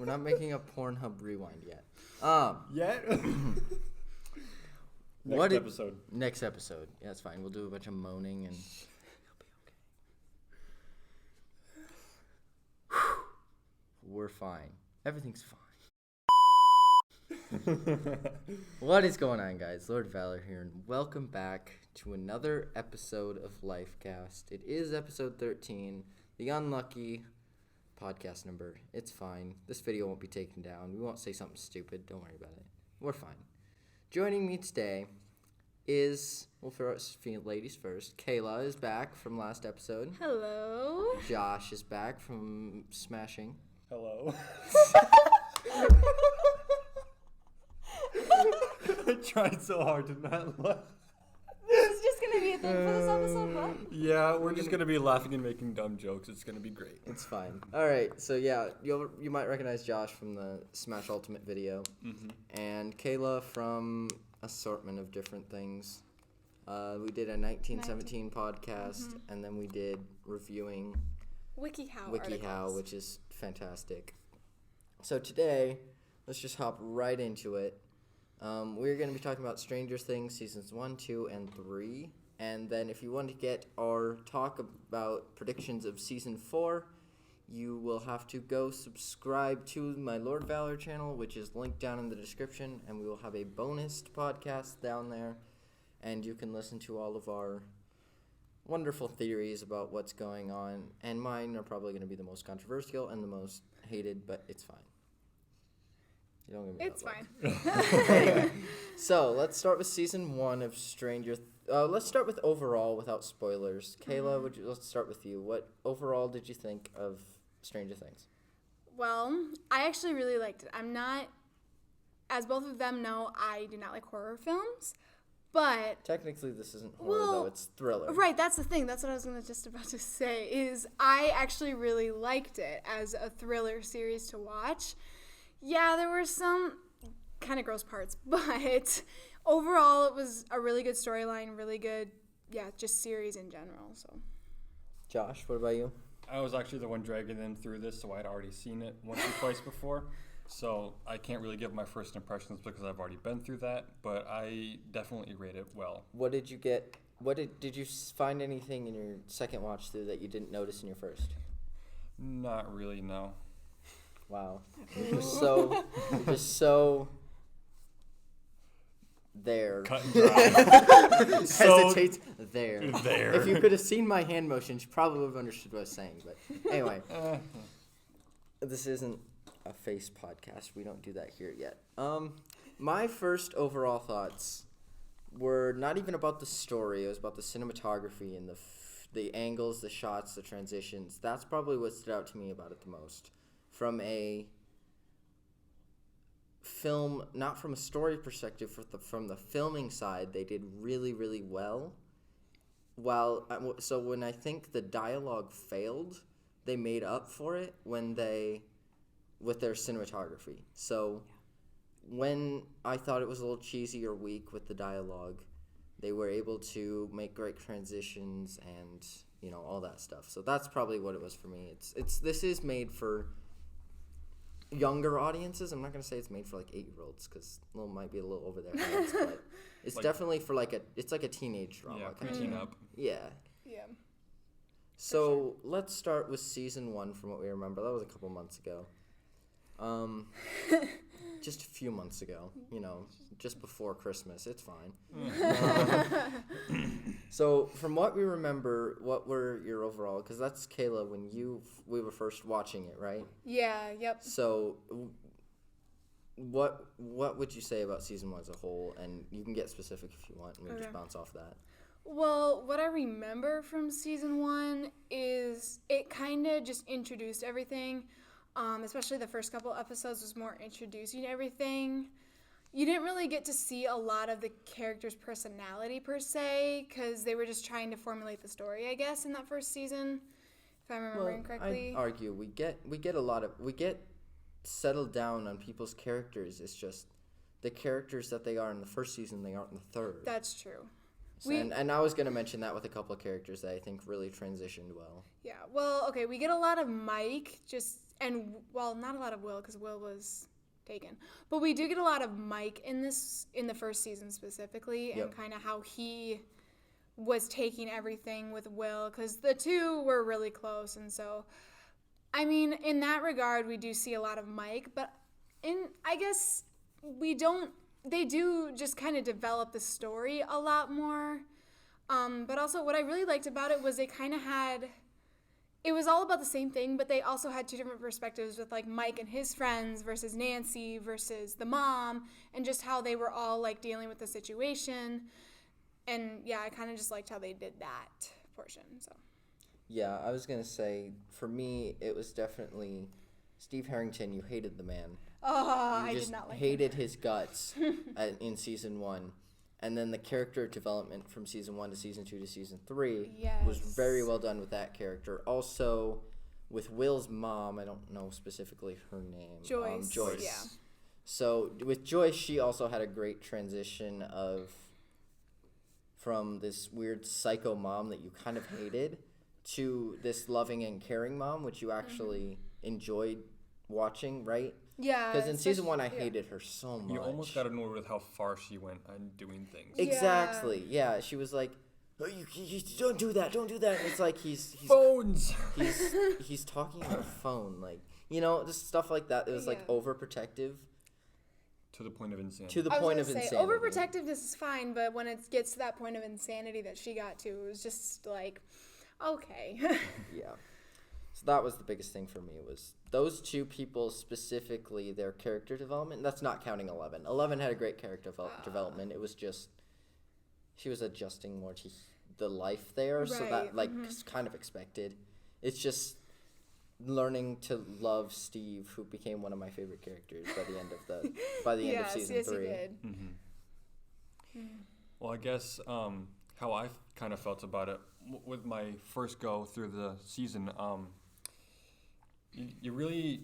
not making a Pornhub rewind yet. Yet? Next episode. Yeah, that's fine. We'll do a bunch of moaning and it'll be okay. We're fine. Everything's fine. What is going on, guys? Lord Valor here, and welcome back to another episode of Lifecast. It is episode 13, the unlucky podcast number. It's fine. This video won't be taken down. We won't say something stupid. Don't worry about it. We're fine. Joining me today is, well, for us ladies first, Kayla is back from last episode. Hello. Josh is back from Smashing. Hello. I tried so hard to not laugh. This is just going to be a thing for this episode, huh? Yeah, we're just going to be laughing and making dumb jokes. It's going to be great. It's fine. All right, so yeah, you might recognize Josh from the Smash Ultimate video, and Kayla from assortment of different things. We did a 1917 podcast, and then we did reviewing WikiHow, which is fantastic. So today, let's just hop right into it. We're going to be talking about Stranger Things seasons 1, 2, and 3. And then if you want to get our talk about predictions of season 4, you will have to go subscribe to my Lord Valor channel, which is linked down in the description. And we will have a bonus podcast down there. And you can listen to all of our wonderful theories about what's going on. And mine are probably going to be the most controversial and the most hated, but it's fine. You don't give me It's fine. Anyway, so let's start with season 1 of let's start with overall without spoilers. Kayla, let's start with you. What overall did you think of Stranger Things? Well, I actually really liked it. I'm not, as both of them know, I do not like horror films, but... Technically, this isn't horror, though. It's thriller. Right, that's the thing. That's what I was just about to say, is I actually really liked it as a thriller series to watch. Yeah, there were some kind of gross parts, but overall it was a really good storyline, really good, just series in general. So, Josh, what about you? I was actually the one dragging them through this, so I'd already seen it once or twice before. So I can't really give my first impressions because I've already been through that, but I definitely rate it well. What did you get? Did you find anything in your second watch through that you didn't notice in your first? Not really, no. Wow. You're just so there. Cut and dry. Hesitates there. There. If you could have seen my hand motions, you probably would have understood what I was saying. But anyway, this isn't a face podcast. We don't do that here yet. My first overall thoughts were not even about the story. It was about the cinematography and the angles, the shots, the transitions. That's probably what stood out to me about it the most. From a film, not from a story perspective, from the filming side, they did really, really well. So when I think the dialogue failed, they made up for it with their cinematography. So when I thought it was a little cheesy or weak with the dialogue, they were able to make great transitions and, all that stuff. So that's probably what it was for me. This is made for younger audiences. I'm not going to say it's made for 8-year-olds because it might be a little over their heads, but it's definitely for it's like a teenage drama. Yeah, preteen up. Yeah. yeah. So let's start with season 1 from what we remember. That was a couple months ago. Just a few months ago, just before Christmas. It's fine. So from what we remember, what were your overall? Because that's Kayla when we were first watching it, right? Yeah. Yep. So what would you say about season 1 as a whole? And you can get specific if you want, and maybe just bounce off that. Well, what I remember from season 1 is it kind of just introduced everything. Especially the first couple episodes was more introducing everything. You didn't really get to see a lot of the characters' personality per se, because they were just trying to formulate the story, I guess, in that first season, if I'm remembering correctly. I'd argue we get settled down on people's characters. It's just the characters that they are in the first season, they aren't in the third. That's true. So, and I was going to mention that with a couple of characters that I think really transitioned well. Yeah, well, okay, we get a lot of Mike just and, well, not a lot of Will, because Will was taken. But we do get a lot of Mike in the first season specifically, and kind of how he was taking everything with Will, because the two were really close. And so, I mean, in that regard, we do see a lot of Mike, but I guess they do just kind of develop the story a lot more. But also what I really liked about it was they kind of it was all about the same thing, but they also had two different perspectives with, like, Mike and his friends versus Nancy versus the mom, and just how they were all, like, dealing with the situation. And, yeah, I kind of just liked how they did that portion, so. Yeah, I was going to say, for me, it was definitely Steve Harrington. You hated the man. Oh, You I just did not like hated his guts in season 1. And then the character development from season 1 to season 2 to season 3 was very well done with that character. Also, with Will's mom, I don't know specifically her name. Joyce. Joyce. Yeah. So with Joyce, she also had a great transition from this weird psycho mom that you kind of hated to this loving and caring mom, which you actually enjoyed watching, right? Yeah. Because in season 1, I hated her so much. You almost got annoyed with how far she went on doing things. Exactly. Yeah, she was like, "Oh, you don't do that. Don't do that." And it's like he's Phones. he's talking on a phone, like, just stuff like that. It was like overprotective To the point of insanity. to the I was point gonna of say, insanity. overprotectiveness is fine, but when it gets to that point of insanity that she got to, it was just like, okay. Yeah. So that was the biggest thing for me, was those two people specifically, their character development. That's not counting 11. 11 had a great character development. It was just she was adjusting more to the life there, so that is kind of expected. It's just learning to love Steve, who became one of my favorite characters by the end of season 3. He did. Well, I guess how I kind of felt about it with my first go through the season, you really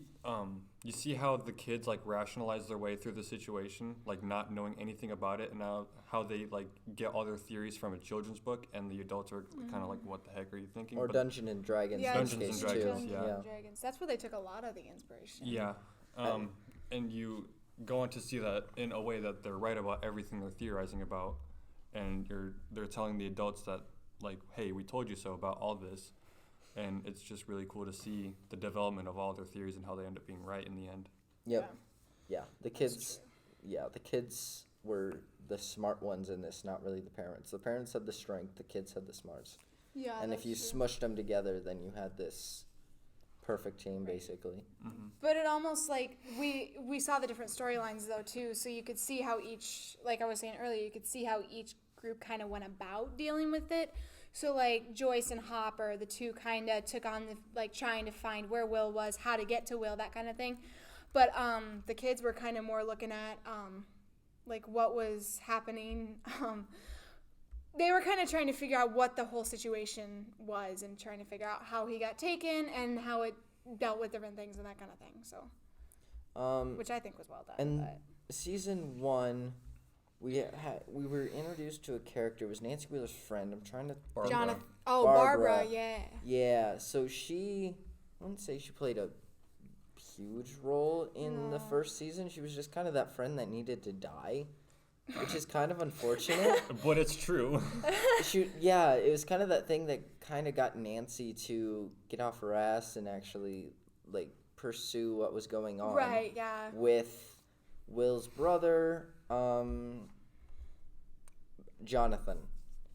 you see how the kids like rationalize their way through the situation, like not knowing anything about it, and how they like get all their theories from a children's book, and the adults are kind of like, "What the heck are you thinking?" Or Dungeons and Dragons. Yeah, in this Dungeons case, and Dragons, too. yeah. Dragons. That's where they took a lot of the inspiration. Yeah, and you go on to see that in a way that they're right about everything they're theorizing about, and they're telling the adults that, like, "Hey, we told you so about all this." And it's just really cool to see the development of all their theories and how they end up being right in the end. Yep. Yeah. The kids were the smart ones in this, not really the parents. The parents had the strength, the kids had the smarts. Yeah. And if you smushed them together, then you had this perfect team, basically. Mm-hmm. But it almost, like, we saw the different storylines, though, too, so you could see how each, like I was saying earlier, you could see how each group kind of went about dealing with it. So, like, Joyce and Hopper, the two kind of took on, trying to find where Will was, how to get to Will, that kind of thing. But the kids were kind of more looking at, what was happening. They were kind of trying to figure out what the whole situation was and trying to figure out how he got taken and how it dealt with different things and that kind of thing. So, which I think was well done. And season 1... We were introduced to a character. It was Nancy Wheeler's friend. I'm trying to... Barbara. Barbara, yeah. Yeah, so I wouldn't say she played a huge role in the first season. She was just kind of that friend that needed to die, which is kind of unfortunate. But it's true. It was kind of that thing that kind of got Nancy to get off her ass and actually, like, pursue what was going on. Right, yeah. With Will's brother... Jonathan.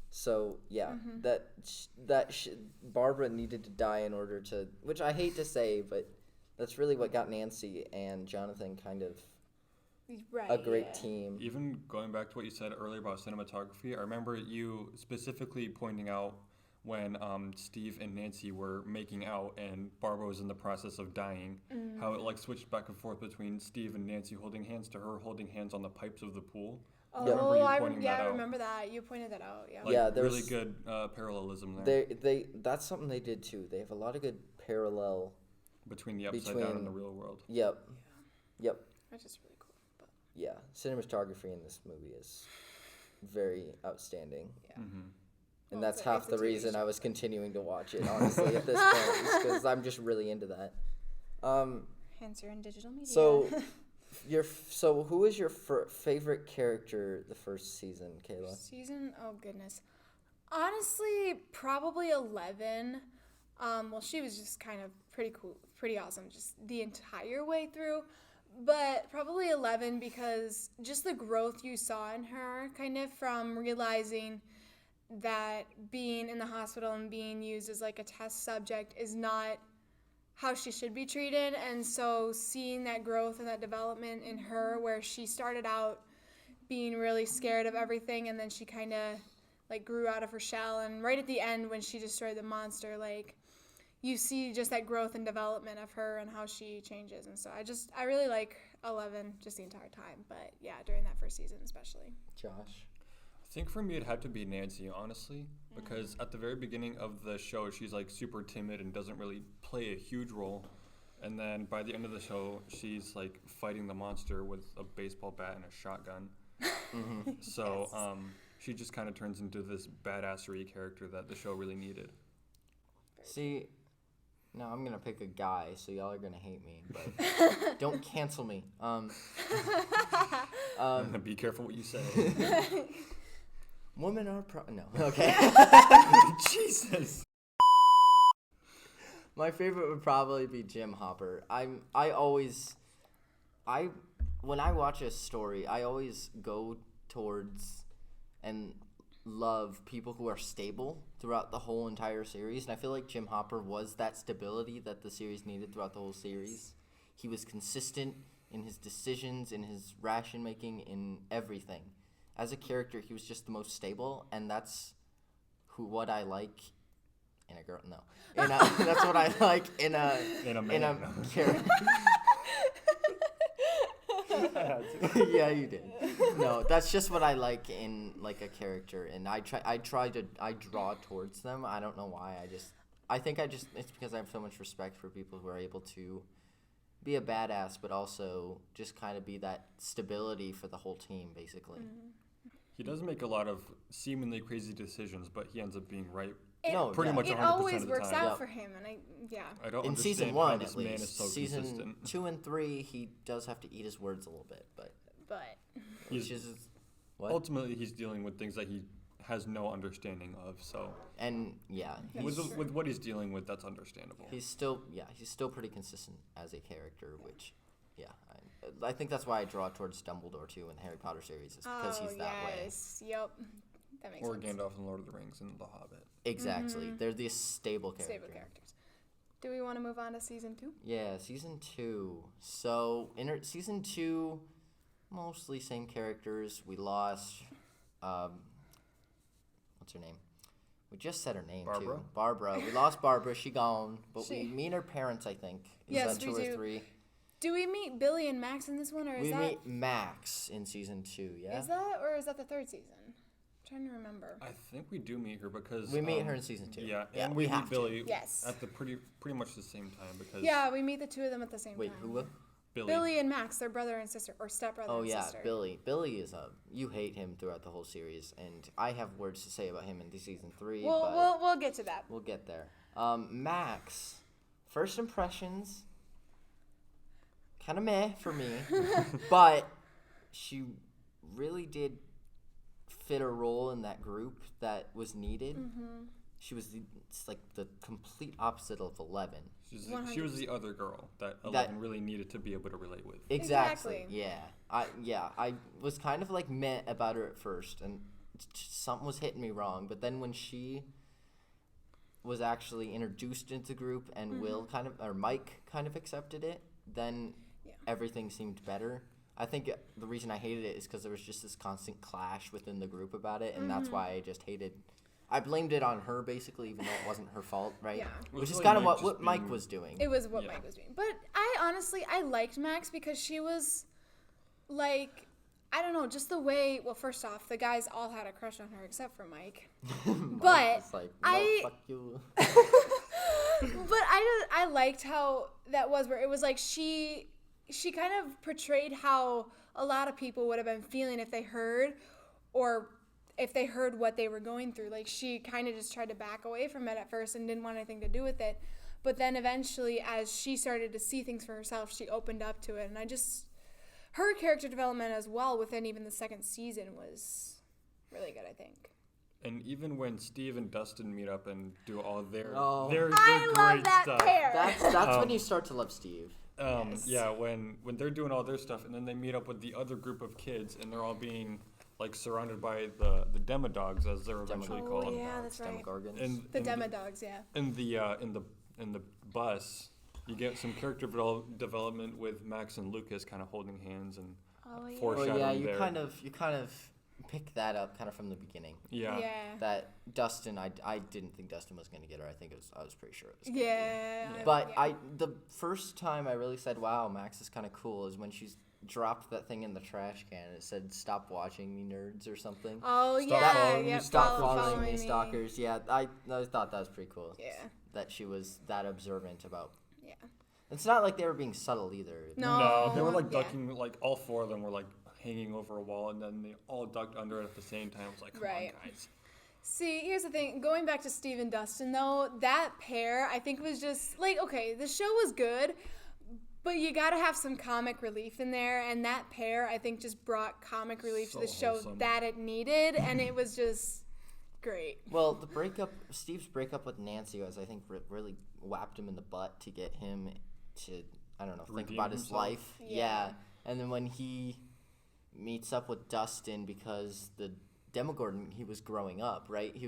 So yeah, Barbara needed to die in order to, which I hate to say, but that's really what got Nancy and Jonathan kind of a great team. Even going back to what you said earlier about cinematography, I remember you specifically pointing out when Steve and Nancy were making out and Barbara was in the process of dying, how it like switched back and forth between Steve and Nancy holding hands to her holding hands on the pipes of the pool. Oh, I remember that. You pointed that out. Yeah. Like, there really good parallelism there. That's something they did too. They have a lot of good parallel between the upside down and the real world. Yep. Which is really cool. But. Yeah, cinematography in this movie is very outstanding. Yeah. Mm-hmm. And that's half the reason I was continuing to watch it, honestly, at this point, because I'm just really into that. Hence, you're in digital media. So who is your favorite character the first season, Kayla? Oh goodness. Honestly, probably 11. Well, she was just kind of pretty cool, pretty awesome, just the entire way through. But probably 11 because just the growth you saw in her, kind of from realizing that being in the hospital and being used as like a test subject is not how she should be treated. And so seeing that growth and that development in her, where she started out being really scared of everything, and then she kind of like grew out of her shell, and right at the end when she destroyed the monster, like you see just that growth and development of her and how she changes. And so I really like 11 just the entire time, but yeah, during that first season especially. Josh? I think for me it had to be Nancy, honestly, because at the very beginning of the show she's like super timid and doesn't really play a huge role, and then by the end of the show she's like fighting the monster with a baseball bat and a shotgun. So she just kind of turns into this badassery character that the show really needed. See, now I'm gonna pick a guy, so y'all are gonna hate me, but don't cancel me. Be careful what you say. Women are no. Okay. Jesus. My favorite would probably be Jim Hopper. When I watch a story, I always go towards and love people who are stable throughout the whole entire series, and I feel like Jim Hopper was that stability that the series needed throughout the whole series. He was consistent in his decisions, in his ration making, in everything. As a character, he was just the most stable, and that's what I like in a girl. No, that's what I like in a character. Yeah, you did. No, that's just what I like in like a character, and I draw towards them. I don't know why. I think it's because I have so much respect for people who are able to be a badass, but also just kind of be that stability for the whole team, basically. He does make a lot of seemingly crazy decisions, but he ends up being right Pretty much 100% it always of the works time. out for him, and I don't in understand season how 1 this at man least. is so Season consistent. 2 and 3, he does have to eat his words a little bit, but which is what? Ultimately, he's dealing with things that he has no understanding of. So, and yeah, with what he's dealing with, that's understandable. He's still pretty consistent as a character, which I think that's why I draw towards Dumbledore too in the Harry Potter series, is because he's that way. Yep. That makes sense. Or Gandalf in Lord of the Rings and The Hobbit. Exactly. They're these stable characters. Stable characters. Do we want to move on to season 2? Yeah, season 2. So, season 2, mostly same characters. We lost, what's her name? We just said her name, Barbara? too. Barbara. We lost Barbara. She gone. But we meet her parents, I think. Yes, we do. 2 or 3. Do we meet Billy and Max in this one, or is that... We meet Max in season 2, yeah? Is that the third season? I'm trying to remember. I think we do meet her because... We meet her in season 2. Yeah, and we meet Billy Yes. at the pretty much the same time because... Yeah, we meet the two of them at the same time. Wait, who? Billy and Max, their brother and sister, or stepbrother and sister. Oh, yeah, Billy. Billy is you hate him throughout the whole series, and I have words to say about him in season 3, but... We'll get to that. We'll get there. Max, first impressions, kind of meh for me, but she really did fit a role in that group that was needed. She was the complete opposite of 11. She was the other girl that 11 really needed to be able to relate with. Exactly. Yeah. I was kind of like meh about her at first, and something was hitting me wrong. But then when she was actually introduced into the group and Mike kind of accepted it, then everything seemed better. I think the reason I hated it is because there was just this constant clash within the group about it, and that's why I just hated. I blamed it on her, basically, even though it wasn't her fault, right? Yeah. Which is kind of what Mike was doing. It was what Mike was doing. But I liked Max because she was, like, I don't know, just the way, well, first off, the guys all had a crush on her except for Mike. But like, no, fuck you. But I liked how that was, where it was like she kind of portrayed how a lot of people would have been feeling if they heard what they were going through. Like, she kind of just tried to back away from it at first and didn't want anything to do with it. But then eventually, as she started to see things for herself, she opened up to it. And her character development as well within even the second season was really good, I think. And even when Steve and Dustin meet up and do all their Oh. their I great love that stuff. pair. That's when you start to love Steve. Yes. Yeah, when they're doing all their stuff and then they meet up with the other group of kids and they're all being like surrounded by the demodogs, as they're eventually Oh, called. yeah, that's right. Demogorgons. The demodogs, yeah. In the bus, you get some character development with Max and Lucas kind of holding hands and foreshadowing Well, yeah, you there. kind of pick that up kind of from the beginning. Yeah. That Dustin, I didn't think Dustin was going to get her. I was pretty sure it was. Yeah. But the first time I really said, "Wow, Max is kind of cool," is when she's dropped that thing in the trash can. It said, "Stop watching me, nerds," or something. Oh, Stop yeah. following me, Yep, Stop following following me, me. stalkers. Yeah, I thought that was pretty cool. Yeah. That she was that observant about. Yeah. It's not like they were being subtle either. No. They were like Yeah. ducking, like all four of them were like hanging over a wall and then they all ducked under it at the same time. It was like, come Right. on, guys. See, here's the thing. Going back to Steve and Dustin, though, that pair, I think, was just, like, okay, the show was good, but you gotta have some comic relief in there, and that pair, I think, just brought comic relief to the So show wholesome. that it needed, and it was just great. Well, Steve's breakup with Nancy was, I think, really whapped him in the butt to get him to, I don't know, think Redeem about his himself? life. Yeah. And then when he meets up with Dustin because the Demogorgon, he was growing up, right? He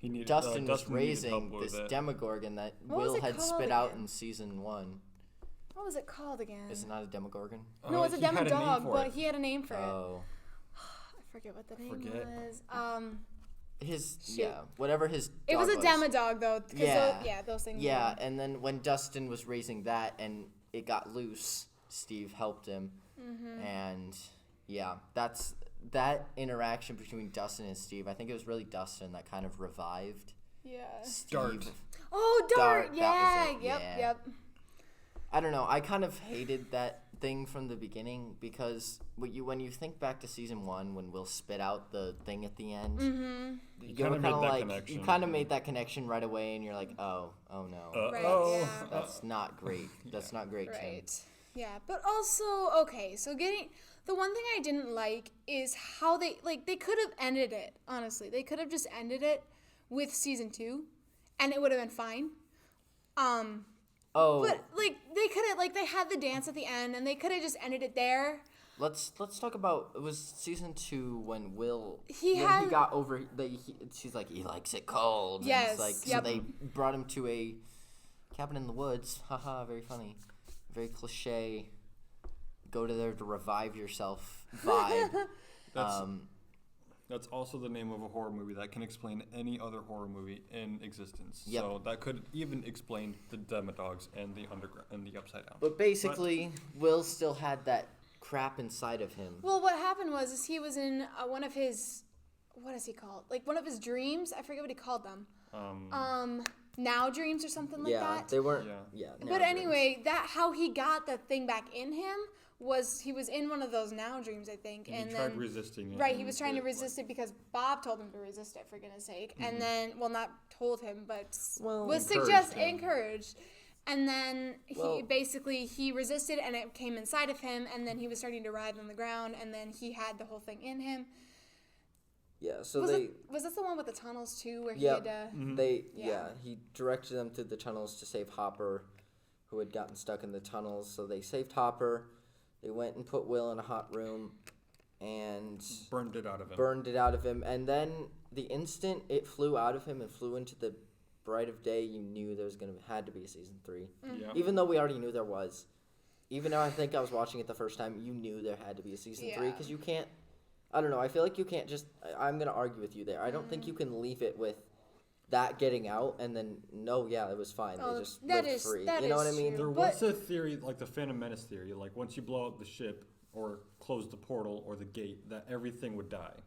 needed, Dustin was Dustin needed help raising with this it. Demogorgon that What was Will it had called spit out again? in season 1. What was it called again? Is it not a Demogorgon? No, it's a he had name Demodog, for but it. he had a name for it. Oh. I forget what the name forget. was. Whatever his dog It was a Demodog, though. 'Cause Yeah. those things. Yeah, and then when Dustin was raising that and it got loose, Steve helped him. Mm-hmm. And yeah, that interaction between Dustin and Steve, I think it was really Dustin that kind of revived Yeah. Steve. Dart. Oh, Dart. Dart, Yeah. that was it, Yep. yeah. Yep. I don't know. I kind of hated that thing from the beginning because when you think back to season 1 when Will spit out the thing at the end, Mm-hmm. You you kind were of kind made of that like connection. you kind of made that connection right away, and you're like, oh no, Right, Oh. yeah. that's not great. That's not great, Tim. Right. Yeah, but also, okay, so the one thing I didn't like is how they could have ended it, honestly. They could have just ended it with season 2, and it would have been fine. Oh, But, they could have, they had the dance at the end, and they could have just ended it there. let's talk about, it was season 2 when Will He when had- he got over she's like, he likes it cold. Yes, And it's like, yep. so they brought him to a cabin in the woods. Haha, very funny. Very cliche. Go to there to revive yourself vibe. That's also the name of a horror movie that can explain any other horror movie in existence. Yep. So that could even explain the Demodogs and the Underground and the Upside Down. But basically, Will still had that crap inside of him. Well, what happened was he was in one of his, what is he called? One of his dreams. I forget what he called them. Now dreams or something like Yeah, that. they weren't. Yeah. Yeah. But now dreams. anyway, how he got the thing back in him was he was in one of those now dreams, I think, And and he tried then resisting it. right, he and was trying to it, resist it because Bob told him to resist it, for goodness sake, and then not told him, but Well, was encouraged him. encouraged. And then Well- he resisted, and it came inside of him, and then he was starting to writhe on the ground, and then he had the whole thing in him. Yeah. So Was they. this the one with the tunnels too, where Yeah. he had to? They Yeah. he directed them through the tunnels to save Hopper, who had gotten stuck in the tunnels. So they saved Hopper. They went and put Will in a hot room, and burned it out of him. burned it out of him. And then the instant it flew out of him and flew into the bright of day, you knew there was had to be a season 3. Yeah. Even though we already knew there was. Even though I think I was watching it the first time, you knew there had to be a season 3 Yeah. because you can't. I don't know. I feel like you can't just. I'm gonna argue with you there. I don't think you can leave it with that getting out and then no, yeah, it was fine. Oh, They just that lived is- free. that You know what I is mean? true. There But- was a theory, like the Phantom Menace theory, like once you blow up the ship or close the portal or the gate, that everything would die.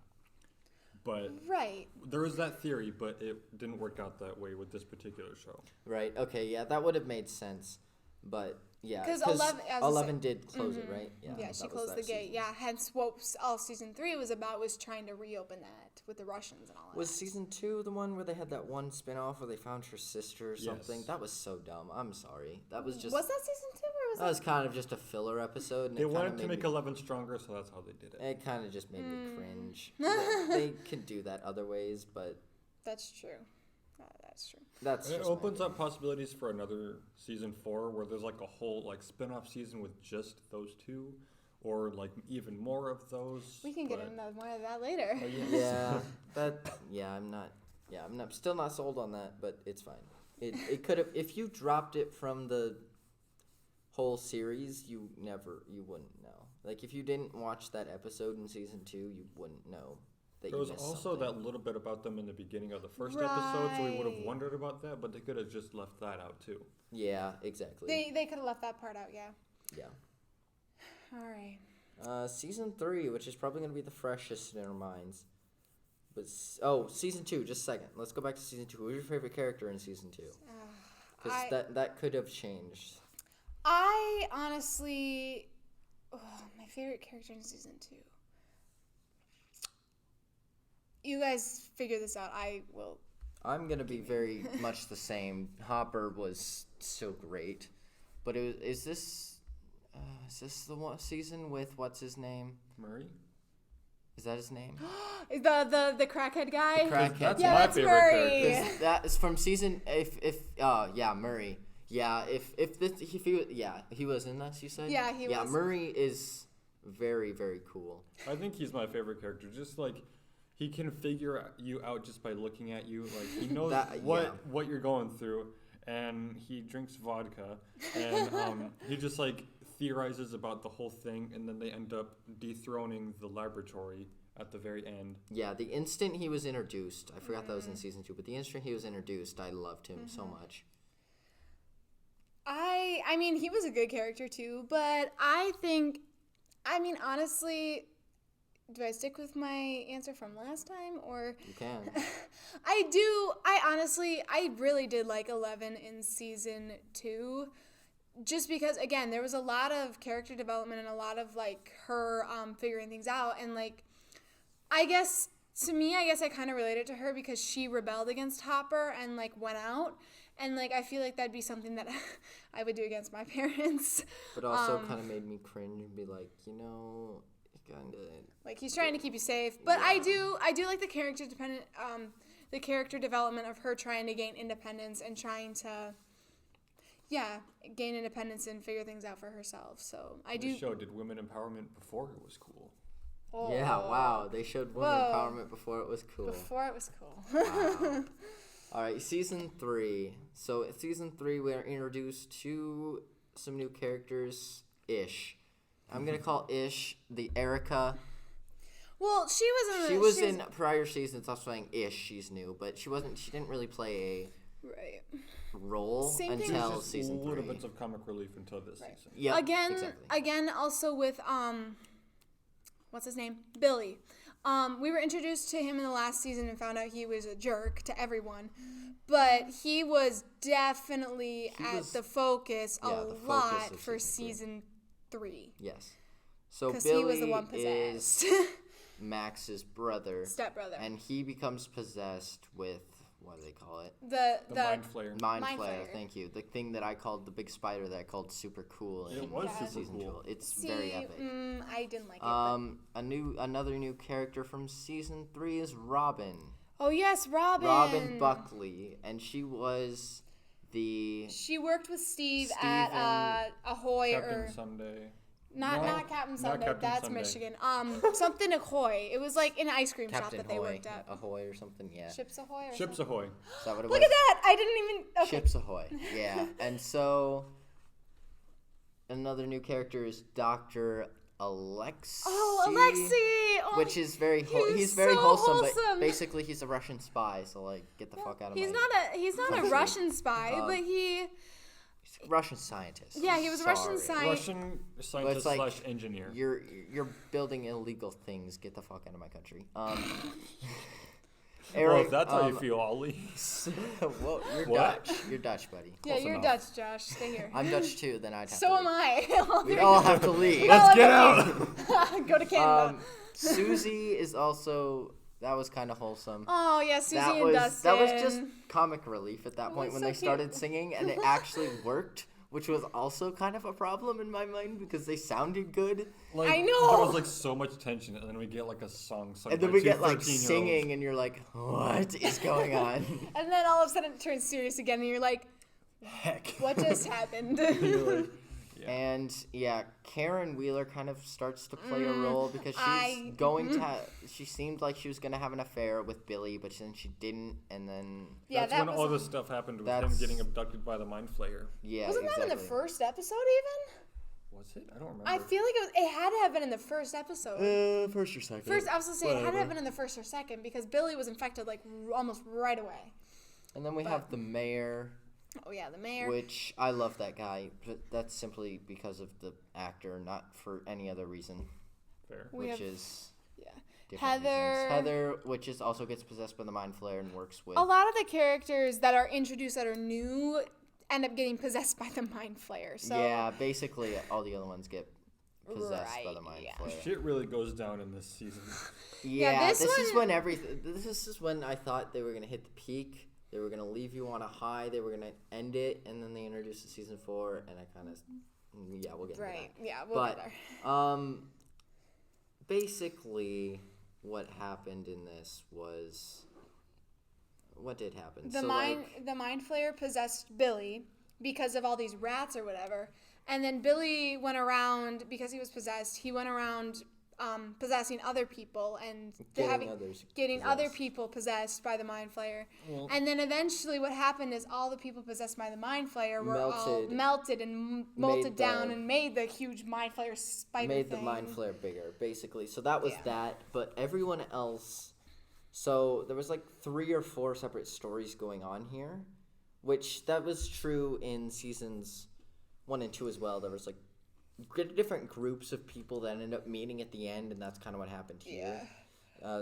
But Right. there was that theory, but it didn't work out that way with this particular show. Right. Okay. Yeah, that would have made sense. But yeah, Because because 11 did close it, right? Yeah, she that was closed that the gate. season. Yeah, hence what all season 3 was about was trying to reopen that with the Russians and all that. Was season 2 the one where they had that one spin-off where they found her sister or something? Yes. That was so dumb. I'm sorry. That was just. Was that season 2 or was That was kind of just a filler episode. And They it kinda wanted to made make me, 11 stronger, so that's how they did it. It kind of just made me cringe. They could do that other ways, but That's true. That's true. that's It just opens up possibilities for another season 4 where there's like a whole like spin-off season with just those two, or like even more of those. We can get but- into more of that later. Oh, yes. I'm not still not sold on that, but it's fine. It could have, if you dropped it from the whole series, you wouldn't know. Like if you didn't watch that episode in season 2, you wouldn't know that There you was missed also something. that little bit about them in the beginning of the first episode, so we would have Right. wondered about that, but they could have just left that out too. Yeah, exactly. They could have left that part out, yeah. Yeah. All right. Season 3, which is probably going to be the freshest in our minds. But season 2, just a second. Let's go back to season 2. Who was your favorite character in season 2? Because that could have changed. I honestly, my favorite character in season 2. You guys figure this out. I will. I'm going to be very much the same. Hopper was so great. But is this the one season with what's his name? Murray? Is that his name? The crackhead guy. The crackhead. That's Yeah, my that's favorite Murray. character. 'Cause that is from season Murray. Yeah, he was in this, you said? Yeah, he Yeah, was. Murray is very, very cool. I think he's my favorite character. Just like he can figure you out just by looking at you. Like he knows what you're going through, and he drinks vodka, and he just like theorizes about the whole thing, and then they end up dethroning the laboratory at the very end. Yeah, the instant he was introduced, I forgot that was in season 2, but the instant he was introduced, I loved him so much. I mean, he was a good character too, but honestly, do I stick with my answer from last time or? You can. I really did like 11 in season 2. Just because, again, there was a lot of character development and a lot of, like, her figuring things out. And, like, I guess I kind of related to her because she rebelled against Hopper and, like, went out. And, like, I feel like that'd be something that I would do against my parents. But also kind of made me cringe and be like, kind of. Like, he's trying to keep you safe. But I do like the the character development of her trying to gain independence and trying to... Yeah, gain independence and figure things out for herself. So The show did women empowerment before it was cool. Oh. Yeah, wow. They showed women empowerment before it was cool. Before it was cool. Wow. All right, season 3. So in season 3, we're introduced to some new characters-ish. I'm going to call Ish the Erica. Well, She was in prior seasons. I'm saying Ish, she's new, but she didn't really play right. a role Same thing until Just season 3. little bits of comic relief until this season. Yeah, Again, also with what's his name? Billy. We were introduced to him in the last season and found out he was a jerk to everyone. But he was definitely the focus lot for season 3. Yes. So Because Billy he was the one possessed. is Max's brother. Stepbrother. And he becomes possessed with, what do they call it? The Mind Flayer. Mind Mind Flayer, Flayer. thank you. The thing that I called the big spider that I called super cool in It was super season cool. 2. It's very epic. I didn't like it. Another new character from season 3 is Robin. Oh yes, Robin. Robin Buckley, and she was the She worked with Steve at Ahoy Captain Sunday. not Captain Sunday. Captain That's Sunday. Michigan. Something Ahoy. It was like an ice cream shop Captain that they Hoy, worked at. Ahoy or something. Yeah, Ships Ahoy. Or Ships something? Ahoy. is that what it Look was? at that! I didn't even. Okay. Ships Ahoy. Yeah, and so another new character is Dr. Alexei. Oh, Alexei! Oh, Which is very he's so wholesome, but wholesome. basically he's a Russian spy. So like, get the fuck out of he's my. he's not a Russian spy, but He's a Russian scientist. yeah, he was a Russian Sorry. Russian scientist like- / engineer. You're building illegal things. Get the fuck out of my country. Eric, Well, if that's how you feel, Ollie. Well, you're What? Dutch. You're Dutch, buddy. Yeah, Close you're enough. Dutch, Josh. Stay here. I'm Dutch too. Then I'd have So to am I. We'd all have to leave. Let's get out. Go to Canada. Susie is also. That was kind of wholesome. Oh yeah, Susie that and was Dustin. that was just comic relief at that It point was when so they cute. started singing, and it actually worked, which was also kind of a problem in my mind because they sounded good, Like, I know. There was like so much tension, and then we get like a song sung and then by we two get like 13-year-olds. singing, and you're like, what is going on? And then all of a sudden it turns serious again, and you're like, Heck. what just happened? You're like, yeah. And yeah, Karen Wheeler kind of starts to play a role because she seemed like she was gonna have an affair with Billy, but then she didn't, and then Yeah, That's that when was all this stuff happened with him That's- getting abducted by the mind flayer. yeah, Wasn't exactly. that in the first episode even? Was it? I don't remember. I feel like it had to have been in the first episode. First or second. First, I was gonna say it had to whatever. have been in the first or second because Billy was infected like almost right away. And then we have the mayor, Oh yeah, the mayor. which I love that guy, but that's simply because of the actor, not for any other reason. Fair. We which have- is yeah. different Heather. reasons. Heather, which is also gets possessed by the mind flayer and works with. A lot of the characters that are introduced that are new end up getting possessed by the mind flayer. So Yeah, basically all the other ones get possessed by the Right, mind yeah. flayer. Shit really goes down in this season. Yeah, this this is one- when everything. This is when I thought they were gonna hit the peak. They were gonna leave you on a high. They were gonna end it, and then they introduced the season 4, and I kind of, we'll get into right, that. yeah, we'll But get there. basically, what happened in this was, what did happen? The mind flayer possessed Billy because of all these rats or whatever, and then Billy went around because he was possessed. He went around possessing other people and getting other possessed. people possessed by the mind flayer. Well, And then eventually, what happened is all the people possessed by the mind flayer were all Melted. melted and molted down and made the huge mind flayer spider made thing. the mind flare bigger, basically. So that was Yeah. that. But everyone else, so there was like 3 or 4 separate stories going on here, which that was true in seasons 1 and 2 as well. There was like different groups of people that ended up meeting at the end, and that's kind of what happened here.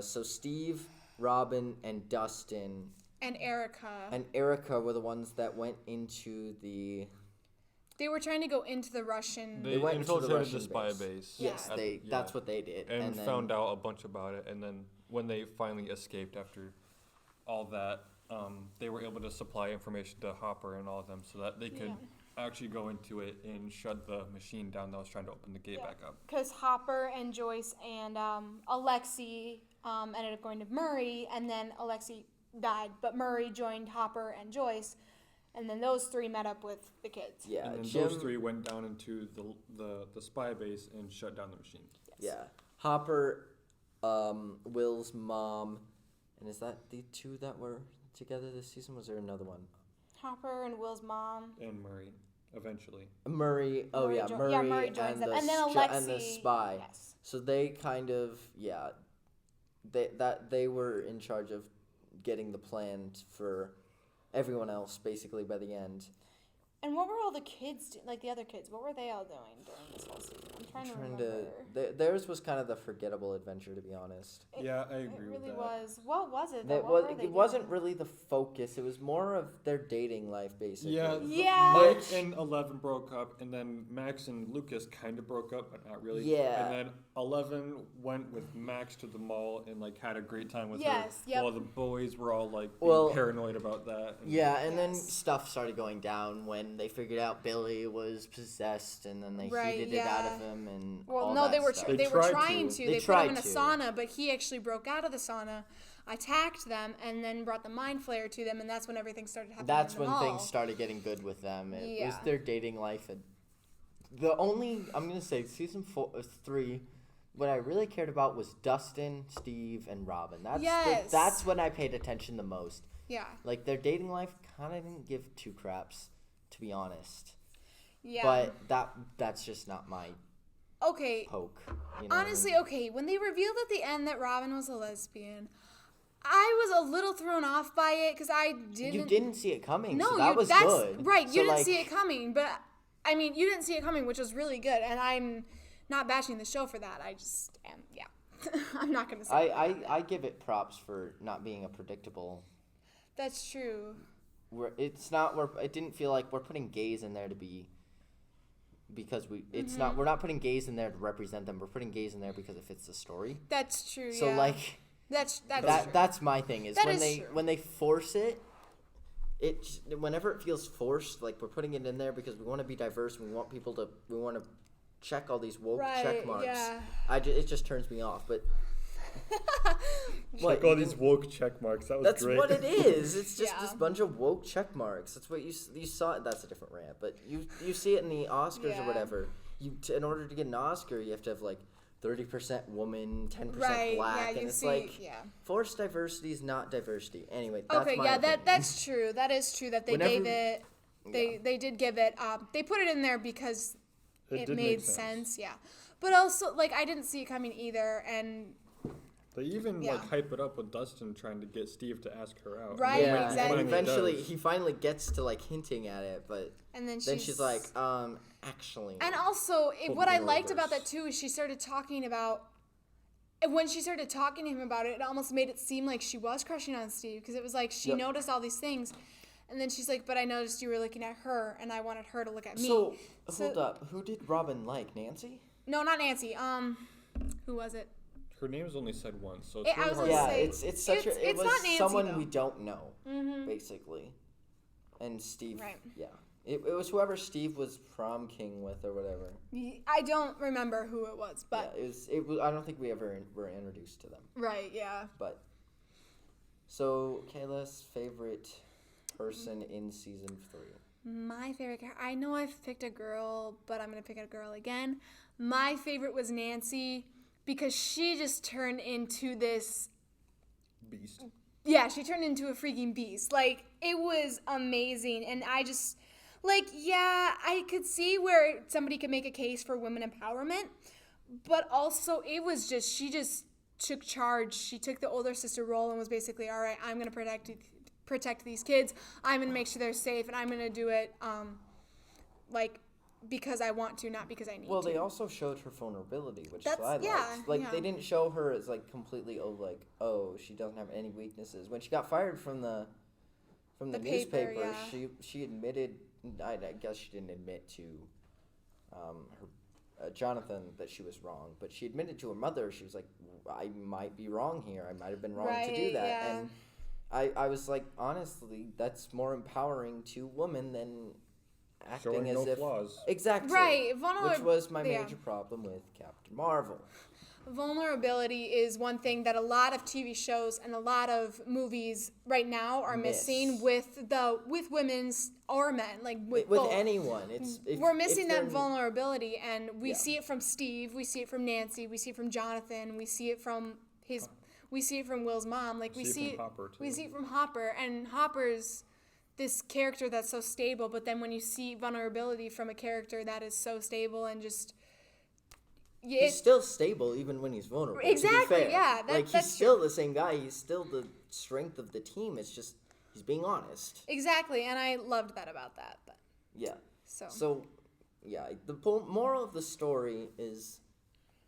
So Steve, Robin, and Dustin And Erica. and Erica were the ones that went into the. They were trying to go into the Russian. they went into the infiltrated Russian the spy base. base. Yes, At- they. yeah. That's what they did, and then, found out a bunch about it. And then when they finally escaped after all that, they were able to supply information to Hopper and all of them so that they could actually go into it and shut the machine down that was trying to open the gate back up. Because Hopper and Joyce and Alexi ended up going to Murray, and then Alexi died, but Murray joined Hopper and Joyce, and then those 3 met up with the kids. Yeah, And then Jim, those 3 went down into the spy base and shut down the machine. Yeah, Hopper, Will's mom, and is that the 2 that were together this season? Was there another one? Hopper and Will's mom. And Murray, eventually. Murray. Oh Murray yeah, jo- Murray, yeah, Murray joins and them. the And then and the Alexi- spy. Yes. So they kind of they were in charge of getting the plan for everyone else basically by the end. And what were all the kids, like the other kids, what were they all doing during this whole season? I'm trying to remember. Theirs was kind of the forgettable adventure, to be honest. Yeah, I It agree with really that. was. What was it? That What was were they it wasn't doing? really the focus. It was more of their dating life, basically. Yeah, Yeah. Mike and 11 broke up, and then Max and Lucas kind of broke up, but not really. Yeah. And then 11 went with Max to the mall and like had a great time with Yes, her. yep. While the boys were all like Well, being paranoid about that. And Yeah, and then Yes. stuff started going down when they figured out Billy was possessed, and then they Right, heated it out yeah. of him, and Well, all no, that they were stuff. They they were tried trying to. to. They They put him in tried a to. sauna, but he actually broke out of the sauna, attacked them, and then brought the mind flayer to them, and that's when everything started happening. That's in the when mall. things started getting good with them. It was Yeah. their dating life, and the only I'm gonna say season 3. What I really cared about was Dustin, Steve, and Robin. Yes. That's when I paid attention the most. Yeah, Like their dating life kind of didn't give 2 craps, to be honest. yeah. But that's just not my Okay, poke. You know what I honestly, mean? okay, when they revealed at the end that Robin was a lesbian, I was a little thrown off by it because I didn't. You didn't see it coming. No, so that was that's good. right. So, You didn't like, see it coming, but I mean, you didn't see it coming, which was really good. And I'm not bashing the show for that. I just am, yeah. I'm not gonna say. I give it props for not being a predictable. That's true. It didn't feel like we're putting gays in there to be. Because we're not putting gays in there to represent them. We're putting gays in there because it fits the story. That's true. So yeah. like, that's my thing is that when is true. when they force it. Whenever it feels forced, like we're putting it in there because we want to be diverse. We want to check all these woke check marks. Yeah. It just turns me off. But Check all these woke check marks. That's great. what it is. It's just Yeah. this bunch of woke check marks. That's what you saw. That's a different rant, but you see it in the Oscars or whatever. In order to get an Oscar, you have to have like 30% woman, 10% Right, black, yeah, and you it's see, like yeah. forced diversity is not diversity. Anyway, that's Okay, my yeah, opinion. that's true. That is true that they Whenever- gave it. They did give it. They put it in there because it did made make sense. Yeah, but also like I didn't see it coming either, and They even Yeah. like hype it up with Dustin trying to get Steve to ask her out. Right, Yeah, exactly. and eventually he finally gets to like hinting at it, but and then she's like, actually. And also, what I the liked about reverse. that too is she started talking about. And when she started talking to him about it, it almost made it seem like she was crushing on Steve because it was like she Yep. noticed all these things, and then she's like, "But I noticed you were looking at her, and I wanted her to look at me." So hold up, who did Robin like? Nancy? No, not Nancy. Who was it? Her name's only said once, so I it's really was hard gonna to Yeah, say- it's such it's it was not Nancy, someone though. we don't know, Mm-hmm. basically, and Steve. Right. Yeah, it was whoever Steve was prom king with or whatever. I don't remember who it was, but Yeah, it was. I don't think we ever were introduced to them. right, yeah. But so Kayla's favorite person in season 3. My favorite character. I know I've picked a girl, but I'm gonna pick a girl again. My favorite was Nancy because she just turned into this. beast. Yeah, she turned into a freaking beast. Like, it was amazing. And I just, like, yeah, I could see where somebody could make a case for women empowerment. But also, it was just, she just took charge. She took the older sister role and was basically, all right, I'm going to protect these kids. I'm going to make sure they're safe. And I'm going to do it, like, because I want to, not because I need to. Well, they also showed her vulnerability, which That's- I liked. yeah, Like yeah. they didn't show her as like completely she doesn't have any weaknesses. When she got fired from the The paper, newspaper, yeah. she admitted. I guess she didn't admit to her Jonathan that she was wrong, but she admitted to her mother. She was like, "I might be wrong here. I might have been wrong to do Right, that." yeah. And I was like, honestly, that's more empowering to women than acting Showing as no if flaws. exactly Right, which was my yeah. major problem with Captain Marvel. Vulnerability is one thing that a lot of TV shows and a lot of movies right now are missing with women's or men, like with both. anyone. It's We're missing that they're- vulnerability, and we Yeah. see it from Steve, we see it from Nancy, we see it from Jonathan, we see it from Will's mom. Like we See it see from Hopper, we too. see it from Hopper, and Hopper's this character that's so stable, but then when you see vulnerability from a character that is so stable and just He's still stable even when he's vulnerable. to be Exactly, fair. yeah, like he's that's still the same guy. He's still the strength of the team. It's just he's being honest. exactly, and I loved that about that. But Yeah. so So, yeah, the moral of the story is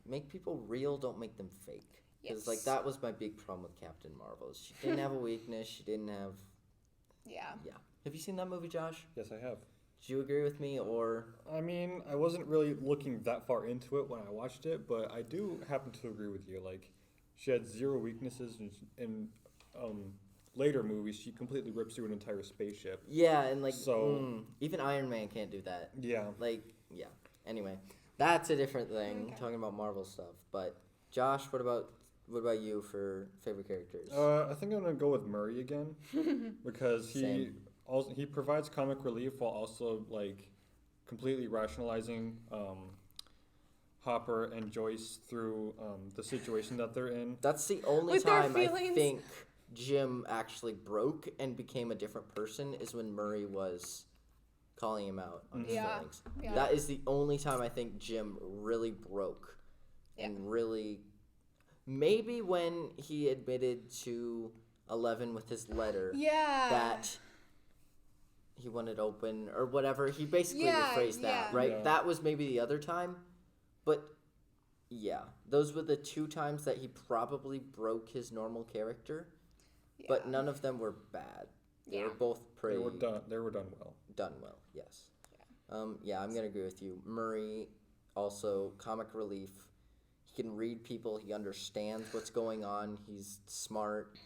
make people real, don't make them fake. Because like Yes. that was my big problem with Captain Marvel. She didn't have a weakness. She didn't have. yeah. Yeah. Have you seen that movie, Josh? Yes, I have. Did you agree with me or? I mean, I wasn't really looking that far into it when I watched it, but I do happen to agree with you. Like, she had zero weaknesses, and in later movies, she completely rips through an entire spaceship. Yeah, and like So- even Iron Man can't do that. Yeah. Like, yeah. Anyway, that's a different thing. Okay. Talking about Marvel stuff. But Josh, what about you for favorite characters? I think I'm gonna go with Murray again because Same. he provides comic relief while also like completely rationalizing Hopper and Joyce through the situation that they're in. That's the only With their time I feelings. think Jim actually broke and became a different person is when Murray was calling him out on his Yeah, feelings. yeah. That is the only time I think Jim really broke and really. Maybe when he admitted to 11 with his letter Yeah. that he wanted open or whatever. He basically Yeah, rephrased that, yeah. right? Yeah. That was maybe the other time. But Yeah, those were the 2 times that he probably broke his normal character, but none of them were bad. They were both pretty. They were done well. Done well, yes. Yeah, I'm gonna agree with you. Murray, also comic relief. He can read people. He understands what's going on. He's smart.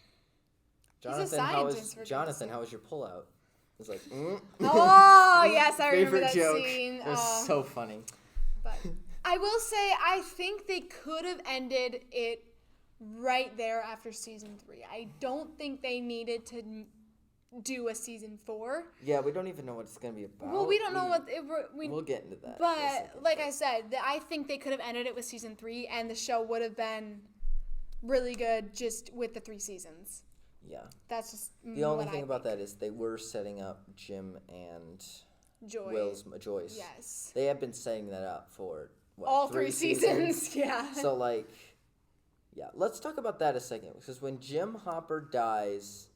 Jonathan, how was your pullout? It's like, Oh yes, I remember favorite that joke. scene. It was so funny. But I will say, I think they could have ended it right there after season 3. I don't think they needed to do a season 4. Yeah, we don't even know what it's gonna be about. Well, we don't know what we'll get into that. But like I said, I think they could have ended it with season 3, and the show would have been really good just with the 3 seasons. Yeah. That's just the only thing about that is they were setting up Jim and Joyce. Yes. They have been setting that up for all 3 seasons. Yeah. So let's talk about that a second, because when Jim Hopper dies,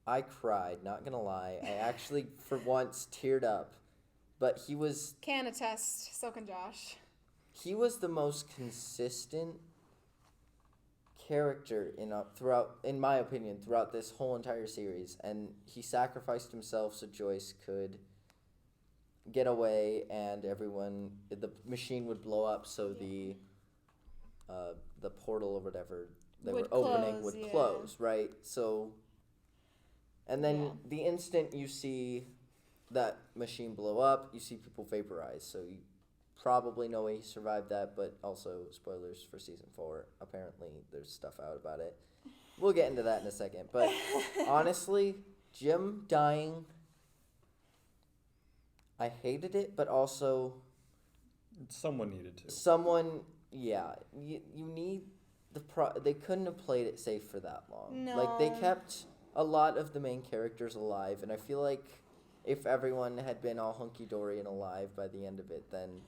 I cried, not gonna lie. I actually for once teared up. But he was Can attest, so can Josh. He was the most consistent character in my opinion, throughout this whole entire series, and he sacrificed himself so Joyce could get away and the machine would blow up, so the portal or whatever they were opening would close, right? So, and then the instant you see that machine blow up, you see people vaporize, so you probably know he survived that, but also spoilers for season 4. Apparently, there's stuff out about it. We'll get into that in a second. But honestly, Jim dying, I hated it, but also someone needed to. You need they couldn't have played it safe for that long. No. Like, they kept a lot of the main characters alive, and I feel like if everyone had been all hunky-dory and alive by the end of it, then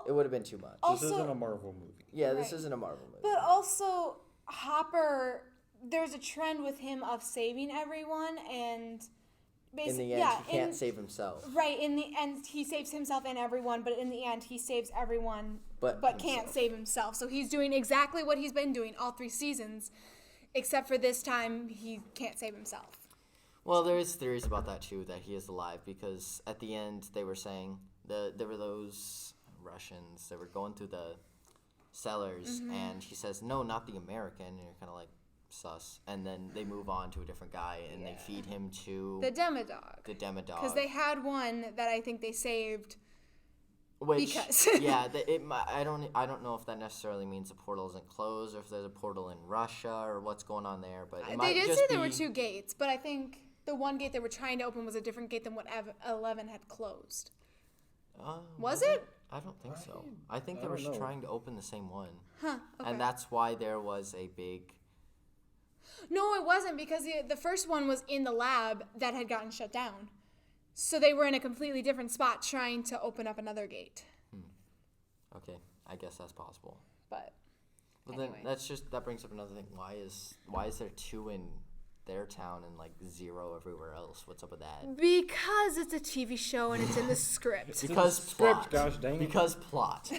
it would have been too much. This isn't a Marvel movie. Yeah, this isn't a Marvel movie. But also, Hopper, there's a trend with him of saving everyone, and basically, in the end, he can't save himself. Right, in the end, he saves himself and everyone, but in the end, he saves everyone, but can't save himself. So he's doing exactly what he's been doing all 3 seasons, except for this time, he can't save himself. Well, there is theories about that, too, that he is alive, because at the end, they were saying there were those Russians that were going through the cellars, and he says, no, not the American, and you're kind of like, sus. And then they move on to a different guy, and they feed him to the Demodog. Because they had one that I think they saved. Because I don't know if that necessarily means the portal isn't closed, or if there's a portal in Russia, or what's going on there. But they did say there were 2 gates, but I think the one gate they were trying to open was a different gate than what 11 had closed. Was it? I don't think so. I think they were trying to open the same one. Huh. Okay. And that's why there was a big... No, it wasn't, because the first one was in the lab that had gotten shut down. So they were in a completely different spot trying to open up another gate. Okay, I guess that's possible. But anyway. Then that brings up another thing. Why is there 2 in their town and like 0 everywhere else? What's up with that? Because it's a TV show and it's in the script. Because plot. Gosh dang it. Because plot.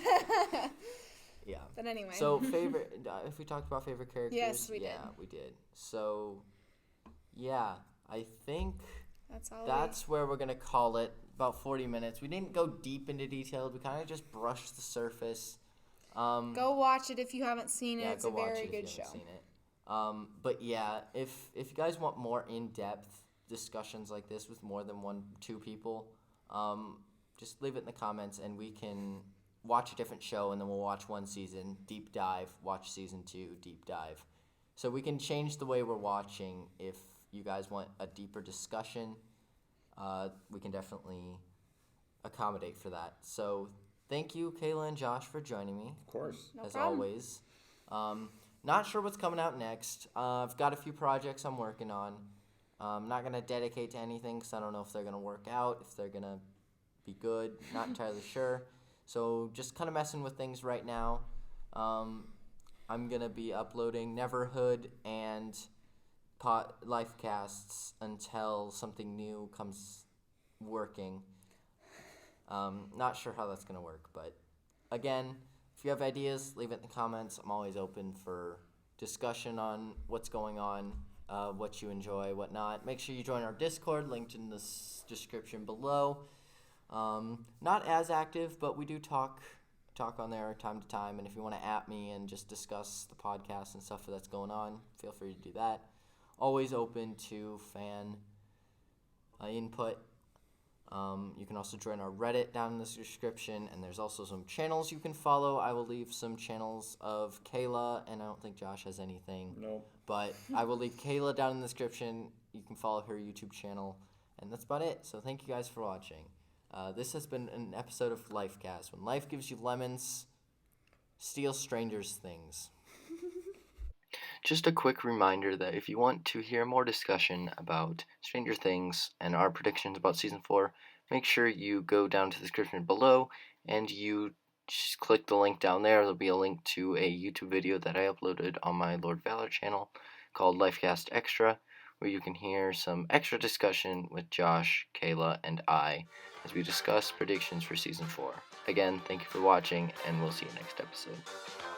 Yeah. But anyway. So favorite. If we talked about favorite characters. Yes, we did. Yeah, we did. So, yeah, I think that's where we're gonna call it. About 40 minutes. We didn't go deep into detail. We kind of just brushed the surface. Go watch it if you haven't seen it. Yeah, it's a very good show. Seen it. But yeah, if you guys want more in-depth discussions like this with more than 2 people, just leave it in the comments, and we can watch a different show, and then we'll watch 1 season, deep dive, watch season 2, deep dive. So we can change the way we're watching. If you guys want a deeper discussion, we can definitely accommodate for that. So thank you, Kayla and Josh, for joining me. Of course. No as problem. always. Not sure what's coming out next. I've got a few projects I'm working on. I'm not going to dedicate to anything because I don't know if they're going to work out, if they're going to be good. Not entirely sure. So just kind of messing with things right now. I'm going to be uploading Neverhood and Lifecasts until something new comes working. Not sure how that's going to work, but again, if you have ideas, leave it in the comments. I'm always open for discussion on what's going on, what you enjoy, what not. Make sure you join our Discord, linked in the description below. Not as active, but we do talk on there time to time. And if you want to at me and just discuss the podcast and stuff that's going on, feel free to do that. Always open to fan input. You can also join our Reddit down in the description, and there's also some channels you can follow. I will leave some channels of Kayla, and I don't think Josh has anything. No. But I will leave Kayla down in the description. You can follow her YouTube channel, and that's about it. So thank you guys for watching. This has been an episode of Lifecast. When life gives you lemons, steal strangers' things. Just a quick reminder that if you want to hear more discussion about Stranger Things and our predictions about Season 4, make sure you go down to the description below and you just click the link down there. There'll be a link to a YouTube video that I uploaded on my Lord Valor channel called Lifecast Extra, where you can hear some extra discussion with Josh, Kayla, and I as we discuss predictions for Season 4. Again, thank you for watching, and we'll see you next episode.